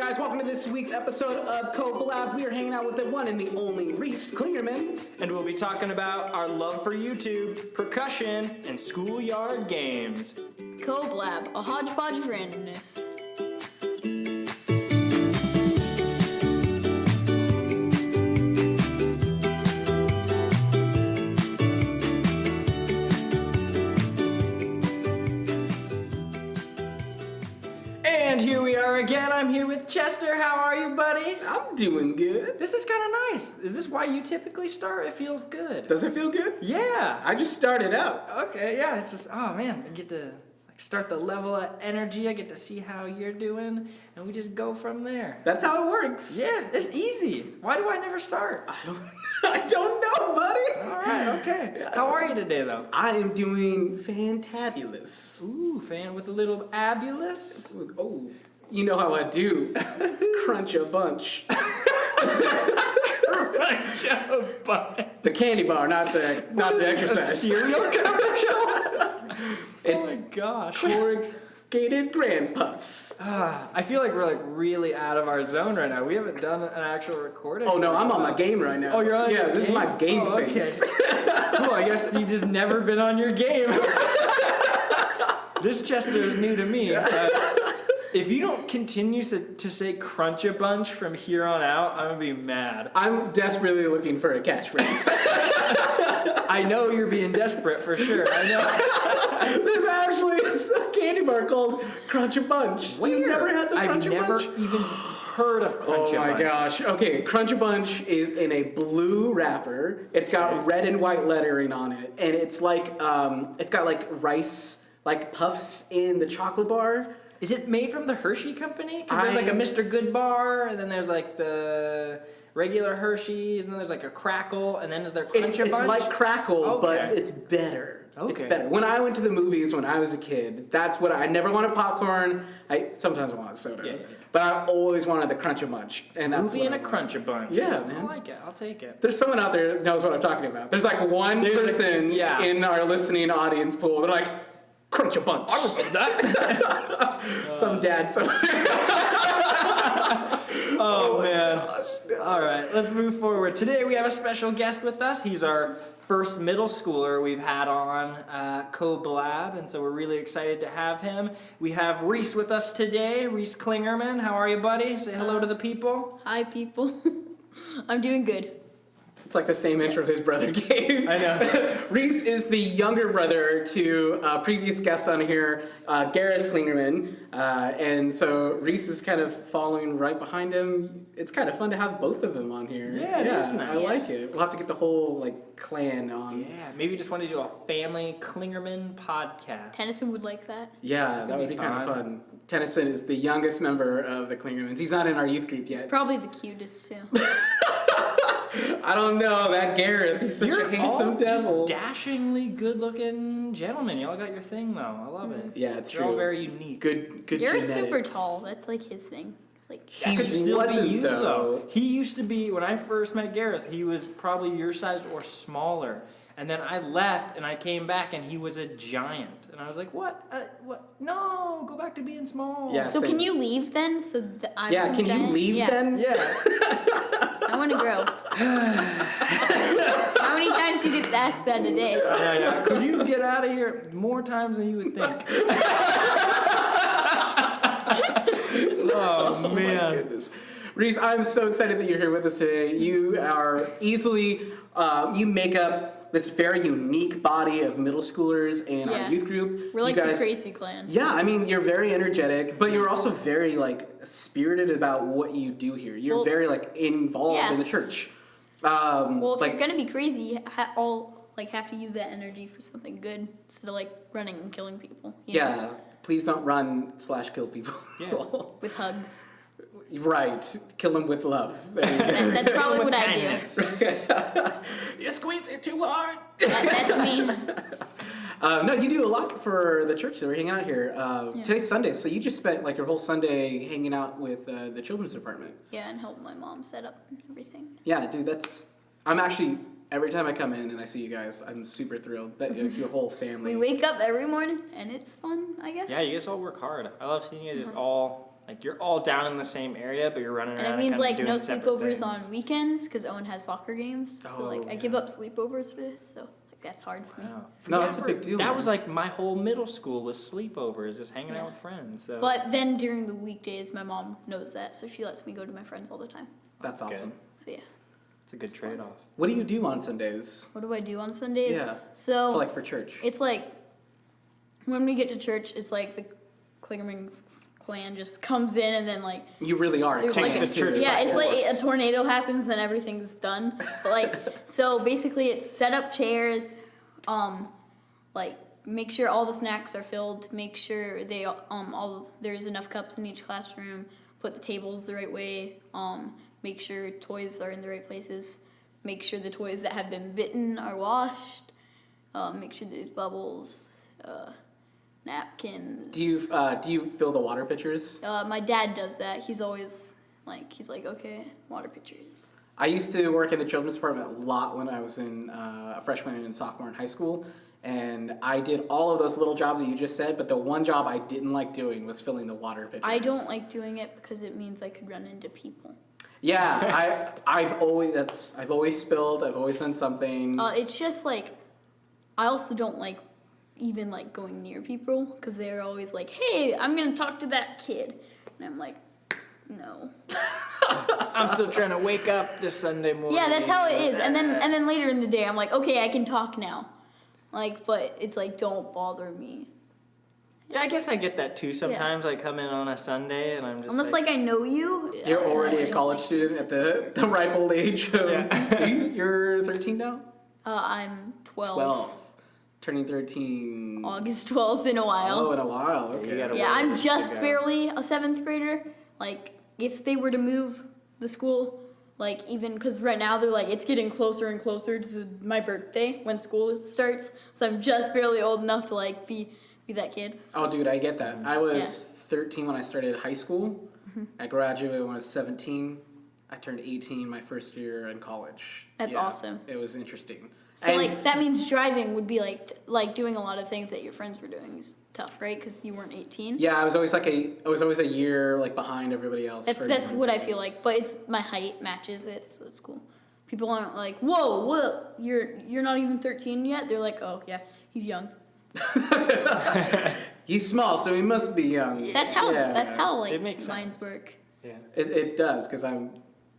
guys, welcome to this week's episode of Coblab. We are hanging out with the one and the only Reece Klingerman. And we'll be talking about our love for YouTube, percussion, and schoolyard games. Coblab, a hodgepodge of randomness. And here we are again. I'm here with Chester. How are you, buddy? I'm doing good. This is kind of nice. Is this why you typically start? It feels good. Does it feel good? Yeah. I just started out. Okay, yeah. It's just, oh man, I get to start the level of energy. I get to see how you're doing, and we just go from there. That's how it works. Yeah, it's easy. Why do I never start? I don't know, buddy. All right, okay. How are you today, though? I am doing fantabulous. Ooh, fan with a little abulous. Oh, you know how I do. Crunch a bunch. Crunch a bunch. The candy bar, not the exercise. A cereal commercial? It's oh my gosh. corrugated Grand Puffs. I feel like we're like really out of our zone right now. We haven't done an actual recording. Oh no, I'm on my game right now. Oh, you're on your this is game? my game face. Okay. Cool, I guess you just never been on your game. This Chester is new to me. If you don't continue to say crunch a bunch from here on out, I'm going to be mad. I'm desperately looking for a catchphrase. I know you're being desperate for sure. I know. There's actually a candy bar called Crunch a Bunch. You've never had the Crunch a Bunch? I've never even heard of Crunch a Bunch. Oh my gosh. Okay, Crunch a Bunch is in a blue wrapper. It's got red and white lettering on it, and it's like it's got like rice like puffs in the chocolate bar. Is it made from the Hershey company? Because there's like a Mr. Good bar, and then there's like the regular Hershey's, and then there's like a Crackle, and then is there Crunch a Bunch? It's like Crackle, Okay. but it's better. Okay. It's better. When I went to the movies when I was a kid, that's what I never wanted popcorn. Sometimes I wanted soda. Yeah. But I always wanted the Crunch a Bunch. And that's Movie what and I a wanted. Crunch a Bunch. Yeah, man. I like it. I'll take it. There's someone out there that knows what I'm talking about. There's like one person in our listening audience pool. They're like, Crunch a Bunch. I remember that. Some dad somewhere. Oh, man. Gosh. All right, let's move forward. Today we have a special guest with us. He's our first middle schooler we've had on Coblab, and so we're really excited to have him. We have Reece with us today. Reece Klingerman, how are you, buddy? Say hello to the people. Hi, people. I'm doing good. It's like the same intro his brother gave. I know. Reece is the younger brother to previous guest on here, Gareth Klingerman. And so Reece is kind of following right behind him. It's kind of fun to have both of them on here. Yeah, it is nice. I like it. We'll have to get the whole like clan on. Yeah, maybe just want to do a family Klingerman podcast. Tennyson would like that. Yeah, that would be kind of fun. Tennyson is the youngest member of the Klingermans. He's not in our youth group yet. Probably the cutest, too. I don't know, that Gareth, he's such a handsome devil. Just dashingly good-looking gentlemen. Y'all got your thing, though. I love it. Yeah, it's You're true. all very unique. Good You're genetics. super tall. That's like his thing. It's like That could still be wasn't, you, though. though. He used to be, when I first met Gareth, he was probably your size or smaller. And then I left, and I came back, and he was a giant. And I was like, what? What? No, go back to being small. Yeah. So same. can you leave then? So that I Yeah, can you leave then? Yeah. I want to grow. How many times do you get asked that a day? Yeah. Could you get out of here more times than you would think? Oh, man. My goodness. Reece, I'm so excited that you're here with us today. You are easily, you make up this very unique body of middle schoolers in our youth group. We're like you guys, the crazy clan. Yeah, I mean, you're very energetic, but you're also very, like, spirited about what you do here. You're very, like, involved in the church. Well, if you're going to be crazy, you have to use that energy for something good instead of, like, running and killing people. You know? Please don't run/kill people. Yeah. With hugs. Right. Kill them with love. That's probably what I kindness. do. You're squeezing too hard. That's me. No, you do a lot for the church that we're hanging out here. Today's Sunday, so you just spent like your whole Sunday hanging out with the children's department. Yeah, and help my mom set up everything. Yeah, dude, I'm actually, every time I come in and I see you guys, I'm super thrilled that your whole family. We wake up every morning, and it's fun, I guess. Yeah, you guys all work hard. I love seeing you guys just all Like you're all down in the same area, but you're running around. And it means kinda like doing no separate sleepovers things. on weekends because Owen has soccer games. So like I give yeah. up sleepovers for this. So like that's hard for me. Wow. No, that's a big deal, That man. was like my whole middle school was sleepovers, just hanging out Yeah. with friends. So. But then during the weekdays, my mom knows that, so she lets me go to my friends all the time. That's Good. awesome. So yeah. It's a good trade-off. What do you do on Sundays? What do I do on Sundays? Yeah. So For church. it's like when we get to church, it's like the Klingerman clan just comes in and then like You really are. there's Takes like the church. yeah, by it's like force. a tornado happens and everything's done. But like so basically it's set up chairs, like make sure all the snacks are filled, make sure they there's enough cups in each classroom, put the tables the right way, make sure toys are in the right places, make sure the toys that have been bitten are washed, make sure there's bubbles, napkins. Do you fill the water pitchers? My dad does that. He's always he's like, okay, water pitchers. I used to work in the children's department a lot when I was in a freshman and sophomore in high school, and I did all of those little jobs that you just said. But the one job I didn't like doing was filling the water pitchers. I don't like doing it because it means I could run into people. Yeah, I've always spilled. I've always done something. It's just like I also don't like even like going near people because they're always like, hey, I'm gonna talk to that kid, and I'm like, no. I'm still trying to wake up this Sunday morning. Yeah, that's how it is. And then later in the day, I'm like, okay, I can talk now. Like, but it's like, don't bother me. Yeah, I guess I get that too. Sometimes I come in on a Sunday and I'm just Unless like I know you. You're I already a don't college like- student at the ripe old age of. You're 13 now. I'm 12. 12. Turning 13. August 12th in a while. Oh, in a while. you Okay. gotta Yeah, I'm Ways just to go. barely a 7th grader. Like, if they were to move the school, like, even, because right now they're like, it's getting closer and closer to my birthday when school starts. So I'm just barely old enough to, like, be that kid. Oh, dude, I get that. I was 13 when I started high school. Mm-hmm. I graduated when I was 17. I turned 18 my first year in college. That's awesome. It was interesting. So, And- like, that means driving would be, like doing a lot of things that your friends were doing is tough, right? Because you weren't 18. Yeah, I was always a year like behind everybody else. for That's different what I feel things. like, but it's my height matches it, so it's cool. People aren't like, "Whoa, what? You're not even 13 yet." They're like, "Oh yeah, he's young." He's small, so he must be young. That's how It like makes minds sense. work. Yeah. It does, because I'm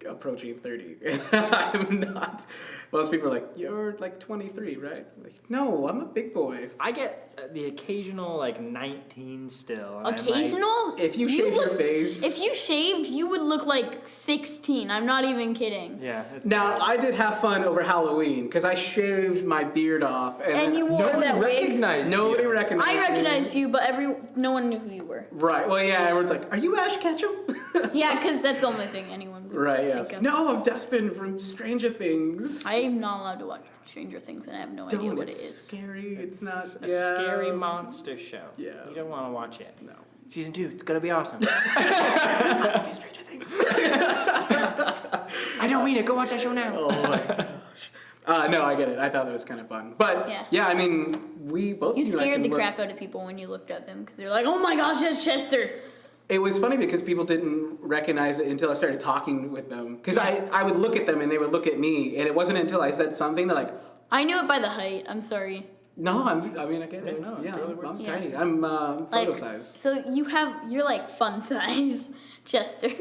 approaching 30. I'm not. Most people are like, you're like 23, right? Like, no, I'm a big boy. I get the occasional like 19 still. and I'm like, Occasional? If you shave your look- face. If you shaved, you would look like 16. I'm not even kidding. yeah. It's Now, I did have fun over Halloween, because I shaved my beard off. And you wore nobody that wig. recognized Nobody you. recognized I me. recognized you, but no one knew who you were. Right, well, yeah, everyone's like, are you Ash Ketchum? Yeah, because that's the only thing anyone would Right, yeah. think of. No, I'm Dustin from Stranger Things. I'm not allowed to watch Stranger Things, and I have no idea Don't, what it it's is. scary. It's not a yeah. scary monster show. Yeah. You don't want to watch it. No. Season 2, it's gonna be awesome. Stranger Things. I don't mean it. Go watch that show now. Oh my gosh. No, I get it. I thought that was kind of fun. But, Yeah. I mean, we both You and I scared can the look- crap out of people when you looked at them because they're like, "Oh my gosh, that's Chester." It was funny because people didn't recognize it until I started talking with them. Because I would look at them and they would look at me, and it wasn't until I said something they're like, I knew it by the height. I'm sorry. no, I get it. no, it Yeah, totally I'm works. Yeah. tiny. I'm Like, photo size. so you're like fun size, Chester. So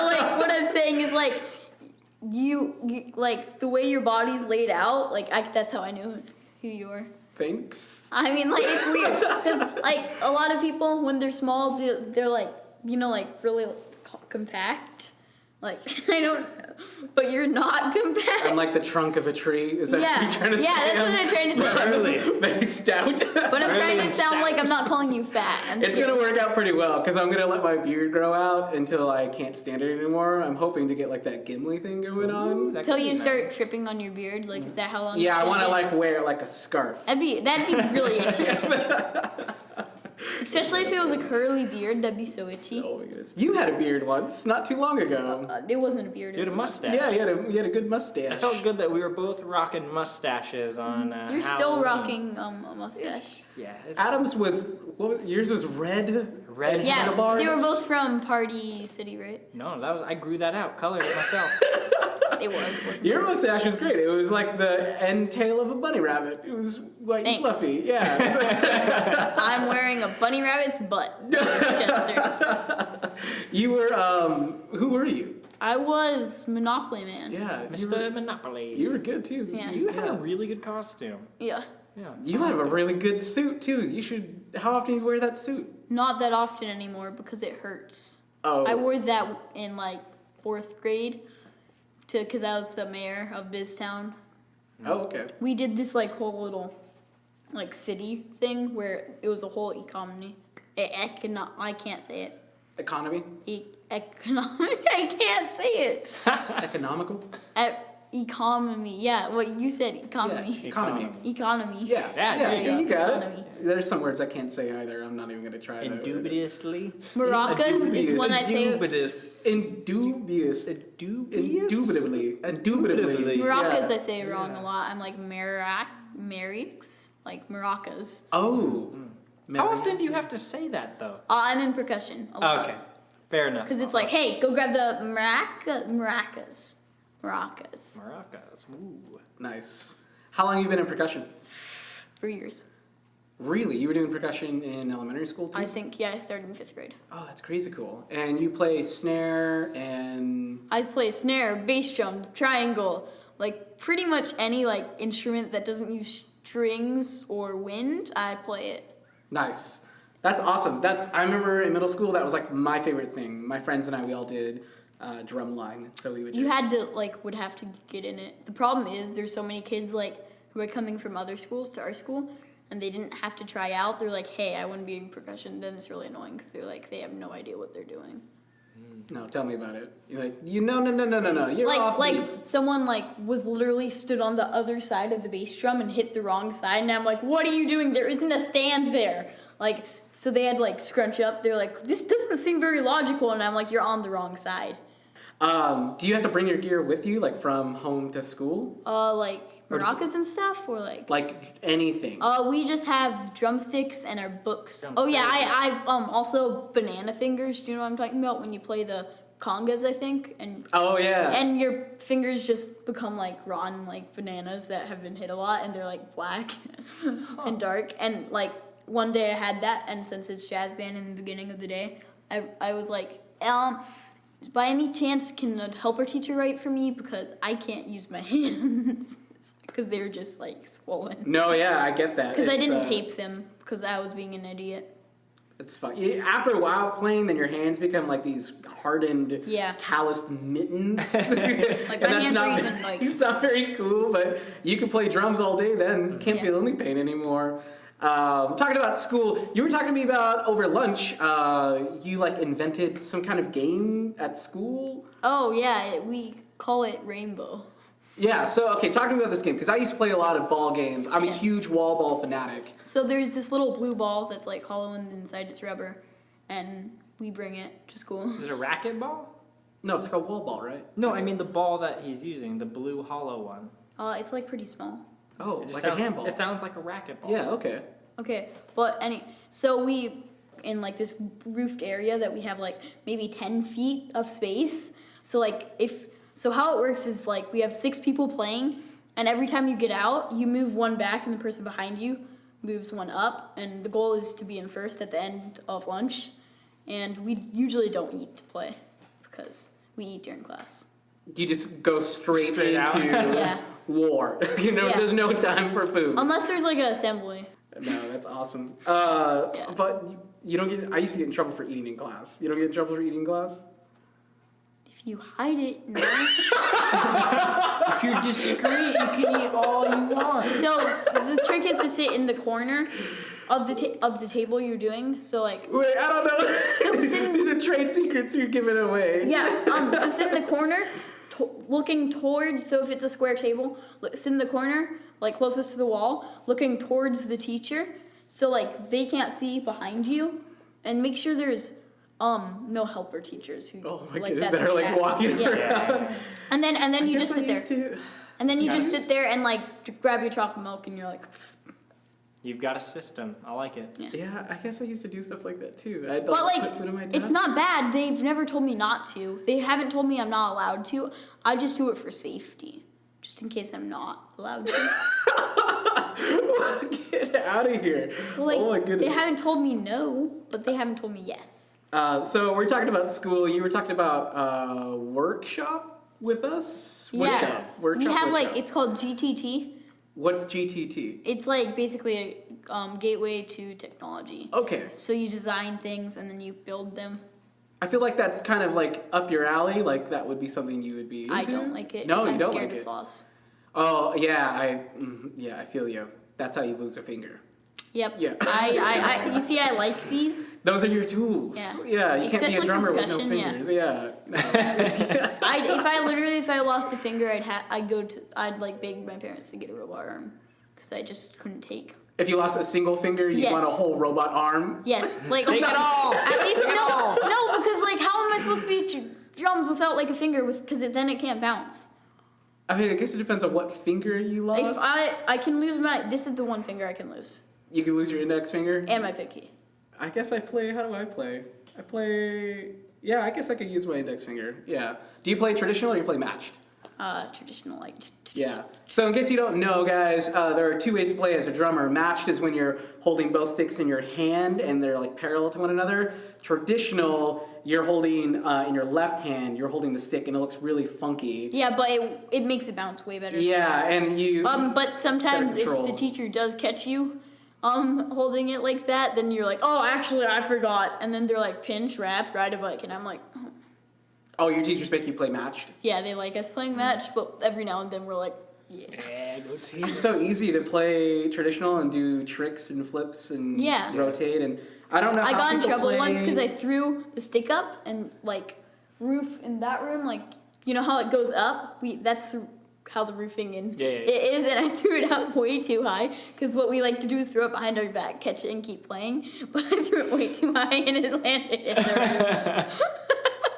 like what I'm saying is like you like the way your body's laid out. Like that's how I knew who you were. Thanks. I mean, like, it's weird because, like, a lot of people when they're small, they're like, you know, like really compact. Like, I don't, but you're not compact. I'm like the trunk of a tree. Is that what you're trying to say? that's what I'm trying to say. Really? Very stout. But I'm trying to and sound like I'm stout. not calling you fat. I'm It's kidding. gonna work out pretty well because I'm gonna let my beard grow out until I can't stand it anymore. I'm hoping to get like that Gimli thing going on. That Till could be you start nice. tripping on your beard. Like, is that how long? Yeah, I it's want to gonna like wear like a scarf. That'd be really itchy. Especially if it was a curly beard, that'd be so itchy. Oh my goodness. You had a beard once, not too long ago. It wasn't a beard. You It had a was mustache. Yeah, you had a good mustache. I felt good that we were both rocking mustaches on You're still Halloween. rocking a mustache. It's, yeah. It's, Adams was Yours was red. Red Yeah, handlebar? they were both from Party City, right? No, I grew that out, colored it myself. It wasn't Your it? mustache was great. It was like the end tail of a bunny rabbit. It was white and Thanks. fluffy. Yeah. I'm wearing a bunny rabbit's butt. It's Chester. You were, who were you? I was Monopoly Man. Yeah. Mr. Monopoly. You were good too. Yeah. You had a really good costume. Yeah. Yeah. You have a really good suit too. You should. How often do you wear that suit? Not that often anymore because it hurts. Oh. I wore that in like 4th grade because I was the mayor of Biztown. Oh, okay. We did this like whole little like city thing where it was a whole economy. I can't say it. Economy. Economic. I can't say it. Economical. Economy. Yeah, what you said. Economy. Yeah. Economy. Economy. Yeah. Yeah, there you So you got Economy. it. There's some words I can't say either. I'm not even gonna try. Indubiously. Maracas is when I say. Indubious. Indubious. Indubitably. Indubitably. Maracas Yeah. I say wrong a lot. I'm like Marix, like maracas. Oh. How often do you have to say that, though? I'm in percussion a lot. Okay. Fair enough. Because it's like, hey, go grab the maracas. Maracas. Ooh. Nice. How long have you been in percussion? 3 years. Really? You were doing percussion in elementary school too? I think, yeah, I started in 5th grade. Oh, that's crazy cool. And you play snare and... I play snare, bass drum, triangle, like pretty much any like instrument that doesn't use strings or wind, I play it. Nice. That's awesome. I remember in middle school, that was like my favorite thing. My friends and I, we all did drumline. So we would just... You had to would have to get in it. The problem is there's so many kids who are coming from other schools to our school, and they didn't have to try out. They're like, hey, I want to be in percussion. Then it's really annoying because they have no idea what they're doing. No, tell me about it. You're like, no. You're off Like beat. someone was literally stood on the other side of the bass drum and hit the wrong side, and I'm like, what are you doing? There isn't a stand there. So they had scrunch up. They're like, this doesn't seem very logical, and I'm like, you're on the wrong side. Do you have to bring your gear with you, from home to school? Or maracas and stuff, or Like anything? we just have drumsticks and our books. Sounds Oh yeah, crazy. I've also banana fingers. Do you know what I'm talking about? When you play the congas, I think, and Oh, yeah. and your fingers just become rotten bananas that have been hit a lot, and they're black and dark. And one day I had that, and since it's jazz band in the beginning of the day, I was like, by any chance can a helper teacher write for me because I can't use my hands because they're just swollen. No, yeah, I get that. Because I It's, didn't tape them because I was being an idiot. It's fun. Yeah, after a while of playing, then your hands become these hardened, Yeah. calloused mittens. Like And my that's hands not, are even it's not very cool, but you can play drums all day then. Can't Yeah. feel any pain anymore. Talking about school, you were talking to me about over lunch, you invented some kind of game at school? Oh yeah, we call it Rainbow. Yeah, so, okay, talk to me about this game, because I used to play a lot of ball games. I'm a Yeah. huge wall ball fanatic. So there's this little blue ball that's hollow and inside it's rubber, and we bring it to school. Is it a racquetball? No, it's like a wall ball, right? No, I mean the ball that he's using, the blue hollow one. It's pretty small. Oh, It just like sounds, a handball. It sounds like a racquetball. Yeah, okay. Okay, but so we in this roofed area that we have maybe 10 feet of space. So so how it works is we have 6 people playing, and every time you get out, you move one back, and the person behind you moves one up, and the goal is to be in first at the end of lunch. And we usually don't eat to play because we eat during class. You just go straight out. into Yeah. war. Yeah. There's no time for food. Unless there's an assembly. No, that's awesome. Yeah. But you don't get. I used to get in trouble for eating in class. You don't get in trouble for eating in class. If you hide it, no. If you're discreet, you can eat all you want. So the trick is to sit in the corner of the table you're doing. So Wait, I don't know. So sit- These are trade secrets you're giving away. yeah, so sit in the corner, looking towards. So if it's a square table, sit in the corner, closest to the wall, looking towards the teacher. So they can't see behind you, and make sure there's no helper teachers who Oh my that's goodness, that are the walking task. around. Yeah. And then you just sit there. To... And then you Yes. just sit there and grab your chocolate milk and you're like, You've got a system. I like it. Yeah, I guess I used to do stuff like that too. I'd But put food in my like, desk. it's not bad. They've never told me not to. They haven't told me I'm not allowed to. I just do it for safety, just in case I'm not allowed to. Get out of here. Well, like, oh my goodness. they haven't told me no, but they haven't told me yes. So we're talking about school. You were talking about workshop with us? Yeah. Workshop? We have workshop. it's called GTT. What's GTT? It's like basically a gateway to technology. Okay. So you design things and then you build them. I feel like that's kind of like up your alley. Like that would be something you would be into. I don't like it. No, I'm you don't scared like of it. sloths. Oh yeah, I feel you. That's how you lose a finger. Yep. Yeah. I you see, I like these. Those are your tools. Yeah. You can't be a Especially for drummer with no percussion, fingers. Yeah. No. If I lost a finger, I'd like beg my parents to get a robot arm, because I just couldn't take. If you lost a single finger, you Yes. want a whole robot arm. Yes, like Take it all. At least Take it all. no, because like how am I supposed to be drums without like a finger? Because then it can't bounce. I mean, I guess it depends on what finger you lost. If I can lose this is the one finger I can lose, You can lose your index finger. and my pinky. I guess I play. How do I play? I play. Yeah, I guess I could use my index finger. Yeah. Do you play traditional or you play matched? Traditional like. Yeah. So in case you don't know, guys, there are two ways to play as a drummer. Matched is when you're holding both sticks in your hand and they're like parallel to one another. Traditional, you're holding in your left hand. You're holding the stick, and it looks really funky. Yeah, but it makes it bounce way better. Yeah, and you. But sometimes if control. the teacher does catch you, holding it like that, then you're like, oh, actually, I forgot, and then they're like, pinch, wrap, ride a bike, and I'm like, oh. Oh, your teachers make you play matched. Yeah, they like us playing match, but every now and then we're like, yeah. It's so easy to play traditional and do tricks and flips and rotate, and I don't know. I how got in people trouble play... once because I threw the stick up and like roof in that room, like you know how it goes up. How the roofing it is, and I threw it up way too high because what we like to do is throw it behind our back, catch it, and keep playing. But I threw it way too high and it landed in the roof.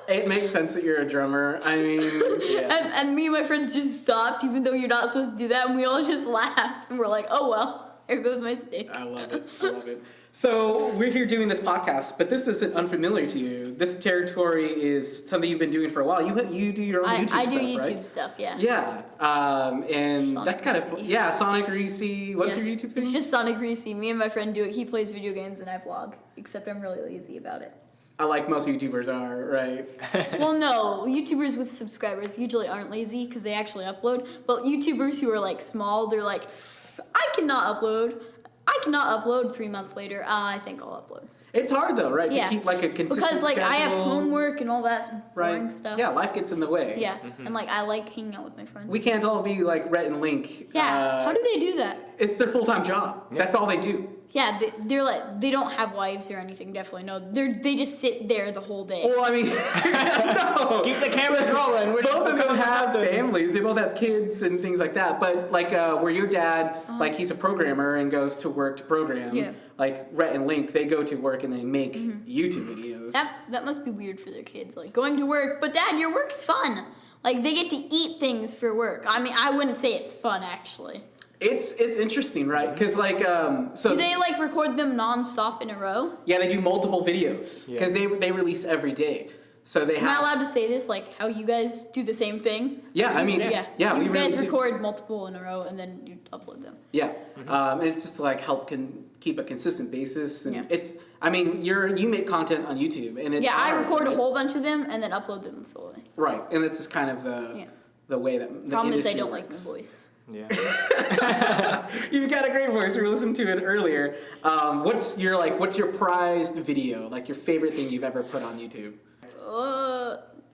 It makes sense that you're a drummer. I mean, and me and my friends just stopped, even though you're not supposed to do that, and we all just laughed and we're like, oh well, here goes my stick. I love it. I love it. So we're here doing this podcast, but this isn't unfamiliar to you. This territory is something you've been doing for a while. You do your own YouTube stuff, I do right? YouTube stuff, yeah. Yeah, and Sonic that's kind of Reece. yeah. Sonic Reece. What's your YouTube thing? It's just Sonic Reece. Me and my friend do it. He plays video games and I vlog, except I'm really lazy about it. I like most YouTubers are, right? Well, no, YouTubers with subscribers usually aren't lazy because they actually upload. But YouTubers who are like small, they're like, I cannot upload 3 months later. I think I'll upload. It's hard though, right? Yeah. To keep like a consistent Because like I have schedule, homework and all that boring right? stuff. Yeah, life gets in the way. Yeah, and like I like hanging out with my friends. We can't all be like Rhett and Link. Yeah, how do they do that? It's their full-time job. Yeah. That's all they do. Yeah, they're like they don't have wives or anything. Definitely no. They just sit there the whole day. Well, I mean, no. Keep the cameras rolling. Both of them have families. They both have kids and things like that. But like where your dad, like he's a programmer and goes to work to program. Yeah. Like Rhett and Link, they go to work and they make YouTube videos. That must be weird for their kids, like going to work. But Dad, your work's fun. Like they get to eat things for work. I mean, I wouldn't say it's fun actually. It's interesting, right? Because like so Do they like record them nonstop in a row? yeah, they do multiple videos because they release every day. So they Am I have. allowed to say this? Like how you guys do the same thing? Yeah, I mean, Yeah. we You really guys do. record multiple in a row and then you upload them. Yeah, and it's just to like help keep a consistent basis, and Yeah. it's. I mean, you make content on YouTube, and it's Yeah, I hard, record right? a whole bunch of them and then upload them slowly. Right, and this is kind of the way that the Problem is I industry don't like my works. voice. Yeah. You've got a great voice. We listened to it earlier. What's your prized video? Like your favorite thing you've ever put on YouTube?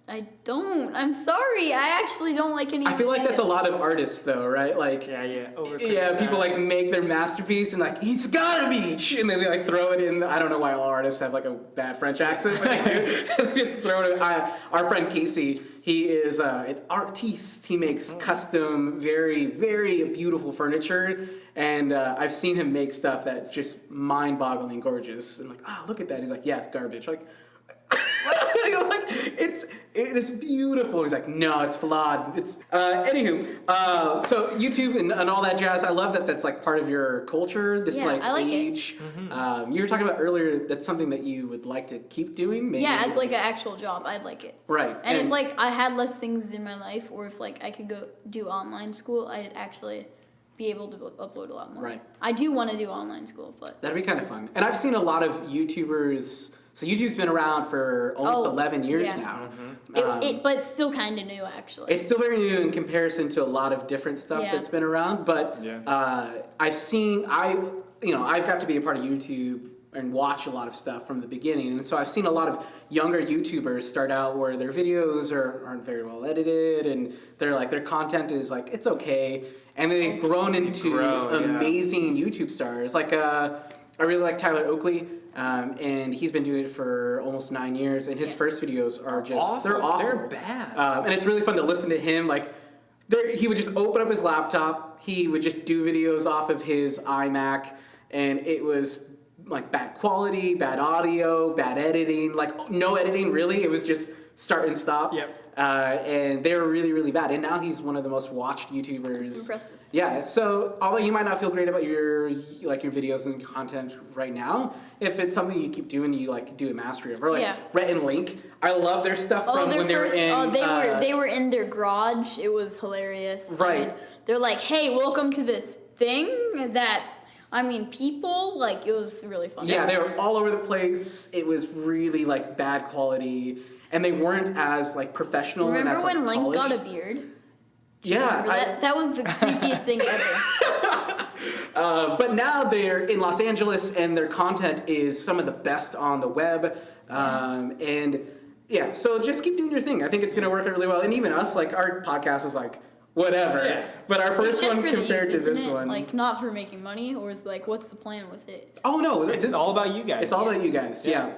I don't. I'm sorry. I actually don't like any. I feel like that's a videos. lot of artists, though, right? Like. Yeah. Yeah, people like make their masterpiece and like he's gotta be, and then they like throw it in. I don't know why all artists have like a bad French accent, but they do. They just throw it in. Our friend Casey, he is an artiste. He makes custom, very very beautiful furniture, and I've seen him make stuff that's just mind-boggling gorgeous. And like, oh look at that. He's like, yeah, it's garbage. Like, like it is beautiful. He's like, no, it's flawed. It's so YouTube and all that jazz. I love that. That's like part of your culture. This Yeah, I like it. age. You were talking about earlier. That's something that you would like to keep doing. Maybe. Yeah, as like an actual job, I'd like it. Right. And if like I had less things in my life, or if like I could go do online school, I'd actually be able to upload a lot more. Right. I do want to do online school, but That'd be kind of fun. And I've seen a lot of YouTubers. So YouTube's been around for almost 11 years yeah. now. But it's still kind of new, actually. It's still very new in comparison to a lot of different stuff Yeah. that's been around. But I've got to be a part of YouTube and watch a lot of stuff from the beginning. And so I've seen a lot of younger YouTubers start out where their videos aren't very well edited, and their content is like, it's okay. And they've grown into amazing YouTube stars. Like, I really like Tyler Oakley. And he's been doing it for almost 9 years, and his first videos are just awful. They're awful. They're bad. And it's really fun to listen to him. Like, he would just open up his laptop, he would just do videos off of his iMac, and it was like bad quality, bad audio, bad editing, like no editing really. It was just start and stop. Yep. And they were really, really bad. And now he's one of the most watched YouTubers. That's impressive. Yeah. So although you might not feel great about your videos and content right now, if it's something you keep doing, you like do a mastery of. Or like Rhett and Link. I love their stuff from when they were in. They were in their garage. It was hilarious. Right. And they're like, hey, welcome to this thing that's. I mean, people, like, it was really fun. Yeah, they were all over the place. It was really, like, bad quality. And they weren't as, like, professional and as, like, Remember when Link polished. got a beard? Yeah. That was the creepiest thing ever. But now they're in Los Angeles, and their content is some of the best on the web. And, yeah, so just keep doing your thing. I think it's going to work out really well. And even us, like, our podcast is, like, whatever. Yeah. But our first one compared to this one. Like, not for making money, or is like, what's the plan with it? Oh, no. It's all about you guys. It's all about you guys, yeah.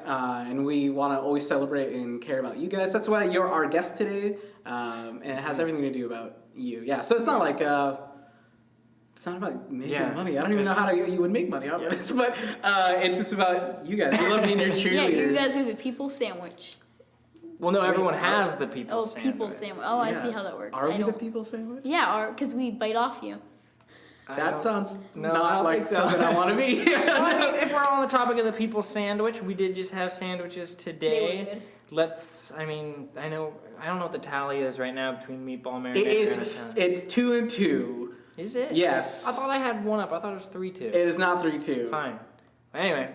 And we want to always celebrate and care about you guys. That's why you're our guest today. And it has everything to do about you. Yeah, so it's not like... it's not about making money. I don't even know how you would make money out of this. But it's just about you guys. We love being your cheerleaders. Yeah, you guys are the people sandwich. Well, no, everyone has the people sandwich. People sandwich. Oh, I see how that works. Are we the people sandwich? Yeah, because we bite off you. That sounds I not don't like think so. something I want to be. Well, I mean, if we're on the topic of the people sandwich, we did just have sandwiches today. They were good. I don't know what the tally is right now between Meatball Marinara It is. and Italian. It's 2-2. Is it? Yes. I thought I had one up. I thought it was 3-2. It is not 3-2. Fine. Anyway,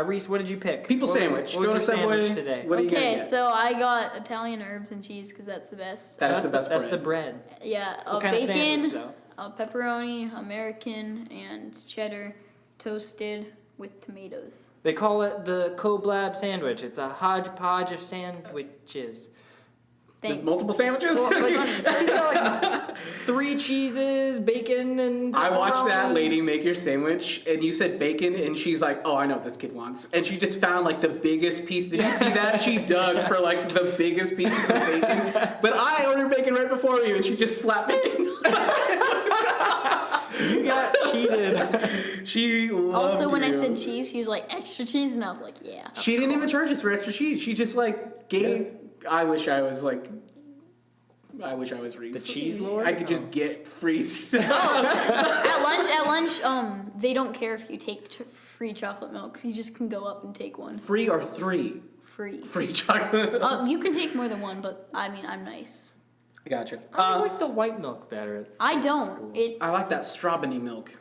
Reece, what did you pick? People What was- sandwich. What was Go your to Subway. sandwich today? What are you gonna Okay, get? so I got Italian herbs and cheese because that's the best. That's the best That's bread. the bread. Yeah, What kind of bacon, sandwich, though? Pepperoni, American, and cheddar, toasted with tomatoes. They call it the Coblab sandwich. It's a hodgepodge of sandwiches. Thanks. Multiple sandwiches? Well, like, he's got like 3 cheeses, bacon, and I watched that pepperoni. lady make your sandwich, and you said bacon, and she's like, oh, I know what this kid wants. And she just found, like, the biggest piece. Did you see that? She dug for, like, the biggest pieces of bacon. But I ordered bacon right before you, and she just slapped bacon. You got cheated. She loved Also, when I you. said cheese, she was like, extra cheese, and I was like, yeah. She didn't even charge us for extra cheese. She just, like, gave... I wish I was Reece. The cheese lord? I could just get free stuff. At lunch, they don't care if you take free chocolate milk. You just can go up and take one. Free or 3? Free. Free chocolate. You can take more than one, but I mean, I'm nice. Gotcha. I like the white milk better. I at don't. school. I like that strawberry milk.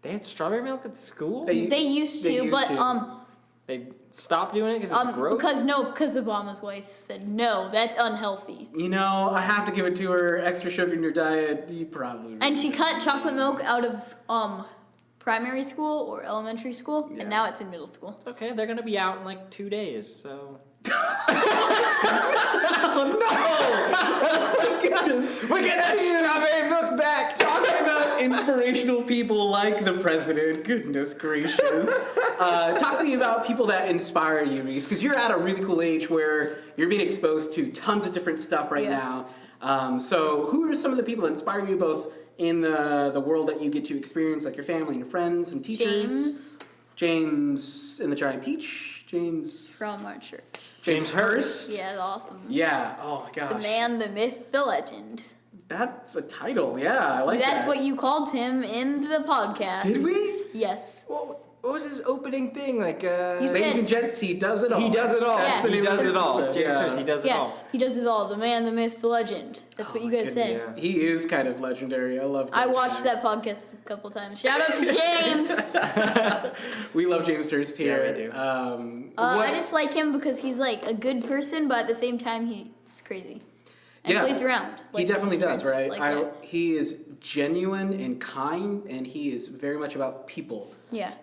They had strawberry milk at school? They used to, but They stopped doing it because it's gross? because Obama's wife said no, that's unhealthy. You know, I have to give it to her. Extra sugar in your diet, you probably. And she cut chocolate milk out of primary school or elementary school, and now it's in middle school. Okay, they're going to be out in like 2 days, so... We get that strawberry milk back. Talking about inspirational people like the president. Goodness gracious. Talking about people that inspire you, Reece, because you're at a really cool age where you're being exposed to tons of different stuff right now. So who are some of the people that inspire you both in the world that you get to experience, like your family and your friends and teachers? James in the Giant Peach. James from our church. James Hurst. Yeah, that's awesome. Yeah. Oh my gosh. The man, the myth, the legend. That's a title. Yeah, I like That's that. what you called him in the podcast. Did we? Yes. What was his opening thing? Like, You Ladies said- and gents, he does it all. he does it all. Yeah. He does it all. Yeah. James Hurst, he does it Yeah, all. he does it all. The man, the myth, the legend. That's what you guys said. goodness. Yeah. He is kind of legendary. I love I James watched Hurst. that podcast a couple times. Shout out to James. We love James Hurst here. Yeah, we do. I just like him because he's like a good person, but at the same time he's crazy. And Yeah. plays around. He like, definitely with does, his friends. right? Like, yeah. He is genuine and kind, and he is very much about people. Yeah.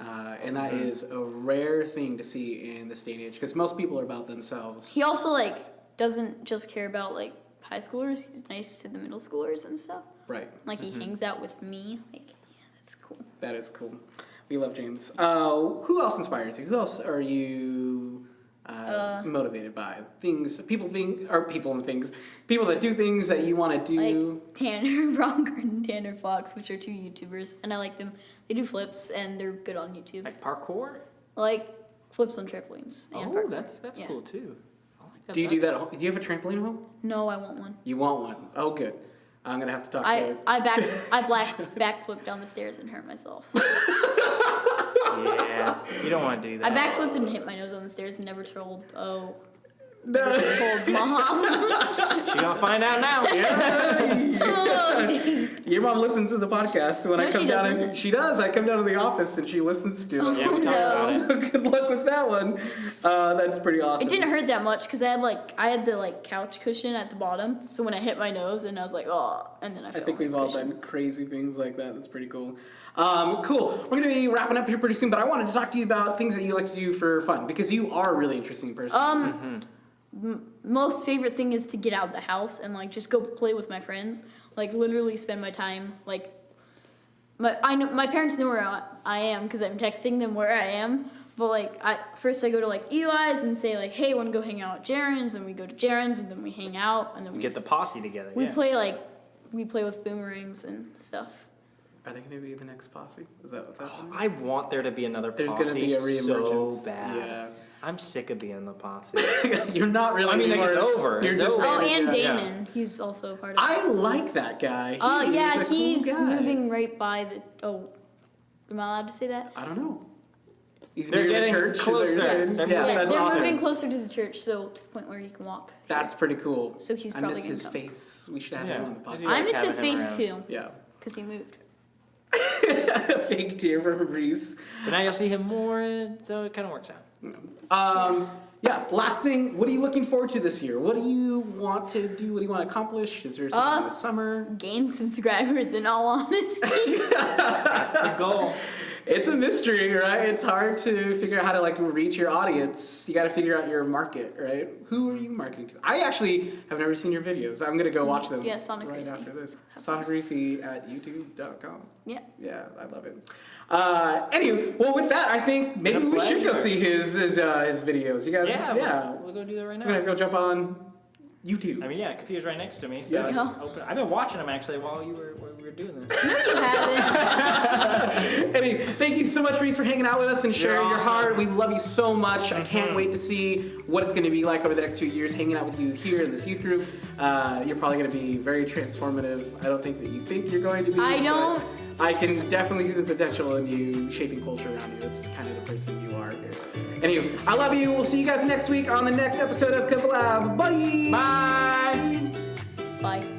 And that is a rare thing to see in this day and age, because most people are about themselves. He also like doesn't just care about like high schoolers. He's nice to the middle schoolers and stuff. Right. Like he hangs out with me. Like, yeah, that's cool. That is cool. We love James. Who else inspires you? Who else are you motivated by? People that do things that you want to do. Like Tanner Bronker and Tanner Fox, which are two YouTubers, and I like them. They do flips and they're good on YouTube. Like parkour? Like flips on trampolines. And Oh, parkour. that's Yeah. cool too. I like that. Do you do that at home? Do you have a trampoline at home? No, I want one. You want one? Oh, good. I'm gonna have to talk to I backflipped down the stairs and hurt myself. Yeah, you don't want to do I that. backflipped and hit my nose on the stairs and never told No. mom. She's gonna find out now. Your mom listens to the podcast when I No, come she down. doesn't. She does. I come down to the office and she listens to it. Yeah, we talked about it. So good luck with that one. That's pretty awesome. It didn't hurt that much because I had the like couch cushion at the bottom. So when I hit my nose and I was like, oh, and then I I fell think on the we've all cushion. done crazy things like that. That's pretty cool. Cool. We're gonna be wrapping up here pretty soon, but I wanted to talk to you about things that you like to do for fun because you are a really interesting person. Most favorite thing is to get out of the house and like just go play with my friends. Like literally spend my time like my parents know where I am because I'm texting them where I am. But like I go to like Eli's and say like, hey, want to go hang out at Jaren's? And we go to Jaren's and then we hang out and then we Get the posse together. we yeah. play with boomerangs and stuff. Are they gonna be the next posse? Is that what's happening? I want there to be another There's posse gonna be a reemergence. so bad. Yeah. I'm sick of being the posse. You're not really. I mean, like, it's anymore. over. You're It's just over. Oh, and yeah. Damon, he's also a part of it. I like that guy. Yeah, a cool he's guy. moving right by the. Oh, am I allowed to say that? I don't know. He's They're near getting the church. closer. They're- They're yeah, moving that's they're awesome. moving closer to the church, so to the point where you can walk. That's pretty cool. So he's I probably miss his gonna come. face. We should have Yeah, him on the I podcast. do. I like miss having his him face around. too, Yeah. because he moved. Fake tear from Reece. But now you'll see him more, so it kind of works out. Yeah, last thing, what are you looking forward to this year? What do you want to do? What do you want to accomplish? Is there something in the summer? Gain subscribers, in all honesty. That's the goal. It's a mystery, right? It's hard to figure out how to like reach your audience. You got to figure out your market, right? Who are you marketing to? I actually have never seen your videos. I'm gonna go watch them. Yeah, Sonic right Reece. after this. Sonic Reece at youtube.com. Yeah. Yeah, I love it. Anyway, well, with that, I think maybe been a we should go pleasure. see his videos. You guys, Yeah, we'll go do that right We're gonna now. go jump on YouTube. I mean, yeah, computer's right next to me, so Yeah. I just open. I've been watching them actually while we were doing this. No, you haven't. Anyway, thank you so much, Reece, for hanging out with us and sharing your awesome. heart. We love you so much. I can't wait to see what it's going to be like over the next 2 years hanging out with you here in this youth group. You're probably going to be very transformative. I don't think that you think you're going to be. I but don't. I can definitely see the potential in you shaping culture around you. That's kind of the person you are. Anyway, I love you. We'll see you guys next week on the next episode of Coblab. Bye. Bye. Bye.